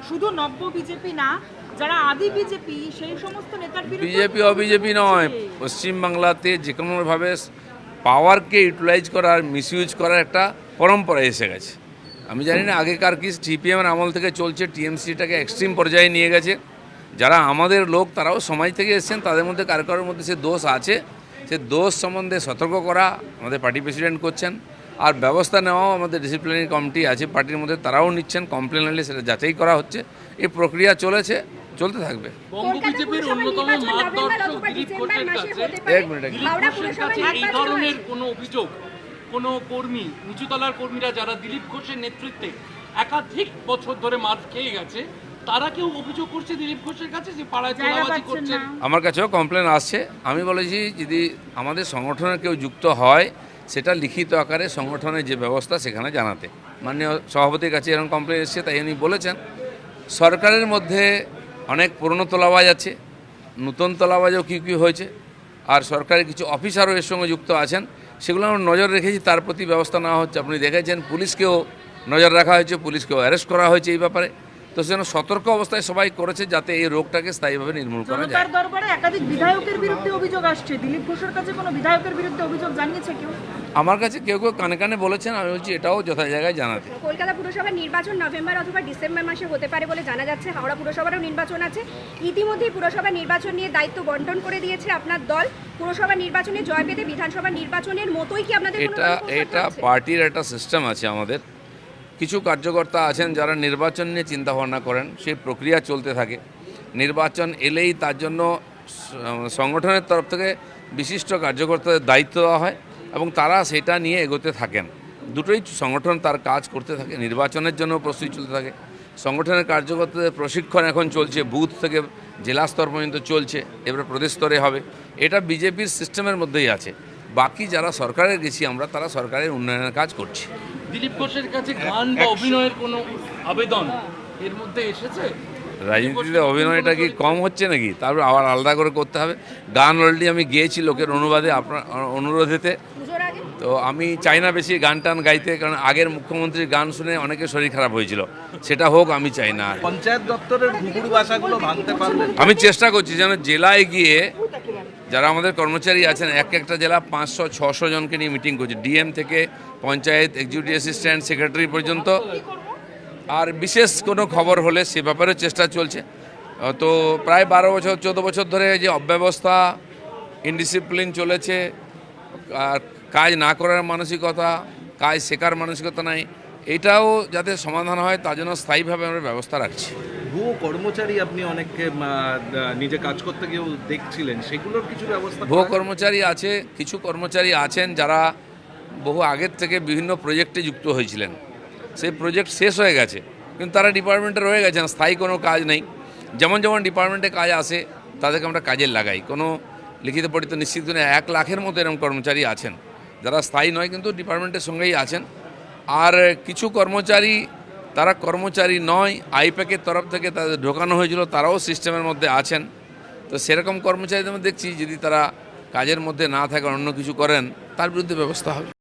শুধু নব্য বিজেপি না, যারা আদি বিজেপি সেই সমস্ত নেতার বিরুদ্ধে বিজেপি অবিজেপি নয়, পশ্চিমবাংলাতে যে কোনোভাবে পাওয়ারকে ইউটিলাইজ করার মিসইউজ করার একটা পরম্পরা এসে গেছে। আমি জানি না আগেকার কি সিপিএমের আমল থেকে চলছে, টিএমসিটাকে এক্সট্রিম পর্যায়ে নিয়ে গেছে। যারা আমাদের লোক তারাও সমাজ থেকে এসেছেন, তাদের মধ্যে কারোর মধ্যে সে দোষ আছে, সে দোষ সম্বন্ধে সতর্ক করা আমাদের পার্টি প্রেসিডেন্ট করছেন, আর ব্যবস্থা নেওয়াও আমাদের ডিসিপ্লিনারি কমিটি আছে পার্টির মধ্যে, তারাও নিচ্ছেন। কমপ্লেন হলে সেটা যাচাই করা হচ্ছে। এই প্রক্রিয়া চলছে, চলতে থাকবে। বিজেপির অন্যতম মার্গদর্শক দিলীপ ঘোষের কাছে এই ধরনের কোনো অভিযোগ, কোনো কর্মী, নিচুতলার কর্মীরা যারা দিলীপ ঘোষের নেতৃত্বে একাধিক বছর ধরে মার খেয়ে গেছে, তারা কেউ অভিযোগ করছে দিলীপ ঘোষের কাছে যে পাড়ায় তোলাবাজি করছেন? আমার কাছেও কমপ্লেন আসছে। আমি বলেছি যদি আমাদের সংগঠনের কেউ যুক্ত হয় সেটা লিখিত আকারে সংগঠনের যে ব্যবস্থা সেখানে জানাতে। মাননীয় সভাপতির কাছে এরকম কমপ্লেন এসছে, তাই উনি বলেছেন। সরকারের মধ্যে অনেক পুরনো তোলাবাজ আছে, নতুন তোলাবাজও কী হয়েছে, আর সরকারের কিছু অফিসারও এর সঙ্গে যুক্ত আছেন, সেগুলো আমরা নজর রেখেছি, তার প্রতি ব্যবস্থা নেওয়া হচ্ছে। আপনি দেখেছেন পুলিশকেও নজর রাখা হয়েছে, পুলিশকেও অ্যারেস্ট করা হয়েছে এই ব্যাপারে। তো সেজন্য সতর্ক অবস্থায় সবাই করেছে যাতে এই রোগটাকে স্থায়ীভাবে নির্মূল করা যায়। জনতার দরবারে একাধিক বিধায়কের বিরুদ্ধে অভিযোগ আসছে, দিলীপ ঘোষের কাছে কোনো বিধায়কের বিরুদ্ধে অভিযোগ জানিয়েছে কেউ? আমার কাছে কেউ কানে কানে বলেছেন, আমি বলছি এটাও যথা জায়গায় জানাতে। কলকাতা পুরসভার নির্বাচন নভেম্বর অথবা ডিসেম্বর মাসে হতে পারে বলে জানা যাচ্ছে। হাওড়া পুরসভারও নির্বাচন আছে। ইতিমধ্যেই পুরসভা নির্বাচন নিয়ে দায়িত্ব বন্টন করে দিয়েছে আপনার দল। পুরসভা নির্বাচনে জয় পেতে বিধানসভা নির্বাচনের মতোই কি আপনাদের এটা পার্টির একটা সিস্টেম আছে আমাদের। কিছু কার্যকর্তা আছেন যারা নির্বাচন নিয়ে চিন্তাভাবনা করেন, সেই প্রক্রিয়া চলতে থাকে। নির্বাচন এলেই তার জন্য সংগঠনের তরফ থেকে বিশিষ্ট কার্যকর্তাদের দায়িত্ব দেওয়া হয় এবং তারা সেটা নিয়ে এগোতে থাকেন। দুটোই সংগঠন তার কাজ করতে থাকে, নির্বাচনের জন্য প্রস্তুতি চলতে থাকে। সংগঠনের কার্যকর্তাদের প্রশিক্ষণ এখন চলছে, বুথ থেকে জেলা স্তর পর্যন্ত চলছে, এবারে প্রদেশ স্তরে হবে। এটা বিজেপির সিস্টেমের মধ্যেই আছে। বাকি যারা সরকারে গেছি আমরা, তারা সরকারের উন্নয়নের কাজ করছি। দিলীপ ঘোষের কাছে গান বা অভিনয়ের কোনো আবেদন এর মধ্যে এসেছে? রাজনীতিতে অভিনয়টা কি কম হচ্ছে নাকি? তারপর আবার আলাদা করে করতে হবে? গান অলরেডি আমি গেয়েছি লোকের অনুবাদে, আপনার অনুরোধেতে। তো আমি চাই না বেশি গান টান গাইতে, কারণ আগের মুখ্যমন্ত্রীর গান শুনে অনেকে শরীর খারাপ হয়েছিল, সেটা হোক আমি চাই না। পঞ্চায়েত দপ্তরের ঘুঘুর বাসাগুলো ভাঙতে পারলেন? আমি চেষ্টা করছি যেন জেলায় গিয়ে যারা আমাদের কর্মচারী আছেন, একটা জেলা 500-600 জনকে নিয়ে মিটিং করছে, ডিএম থেকে পঞ্চায়েত এক্সিকিউটিভ অ্যাসিস্ট্যান্ট সেক্রেটারি পর্যন্ত। আর বিশেষ কোনো খবর হলে সে ব্যাপারে চেষ্টা চলছে। তো প্রায় 12-14 বছর ধরে যে অব্যবস্থা, ইনডিসিপ্লিন চলেছে, আর কাজ না করার মানসিকতা, কাজ শেখার মানসিকতা নাই, এটাও যাতে সমাধান হয় তার জন্য স্থায়ীভাবে আমরা ব্যবস্থা রাখছি। ভুয়ো কর্মচারী আপনি অনেককে নিজে কাজ করতে গিয়েও দেখছিলেন, সেগুলোর কিছু ব্যবস্থা? ভুয়ো কর্মচারী আছে, কিছু কর্মচারী আছেন যারা বহু আগের থেকে বিভিন্ন প্রজেক্টে যুক্ত হয়েছিলেন, সেই প্রজেক্ট শেষ হয়ে গেছে কিন্তু তারা ডিপার্টমেন্টে রয়ে গেছেন, স্থায়ী কোনো কাজ নেই। যেমন যেমন ডিপার্টমেন্টে কাজ আসে তাদেরকে আমরা কাজে লাগাই। কোনো লিখিত পরিচিত নিশ্চিত করে 1 লাখের মতো এরকম কর্মচারী আছেন যারা স্থায়ী নয় কিন্তু ডিপার্টমেন্টের সঙ্গেই আছেন। আর কিছু কর্মচারী, তারা কর্মচারী নয়, আইপ্যাকের তরফ থেকে তাদের ঢোকানো হয়েছিল, তারাও সিস্টেমের মধ্যে আছেন। তো সেরকম কর্মচারীদের মধ্যে দেখছি যদি তারা কাজের মধ্যে না থাকে, অন্য কিছু করেন, তার বিরুদ্ধে ব্যবস্থা হবে।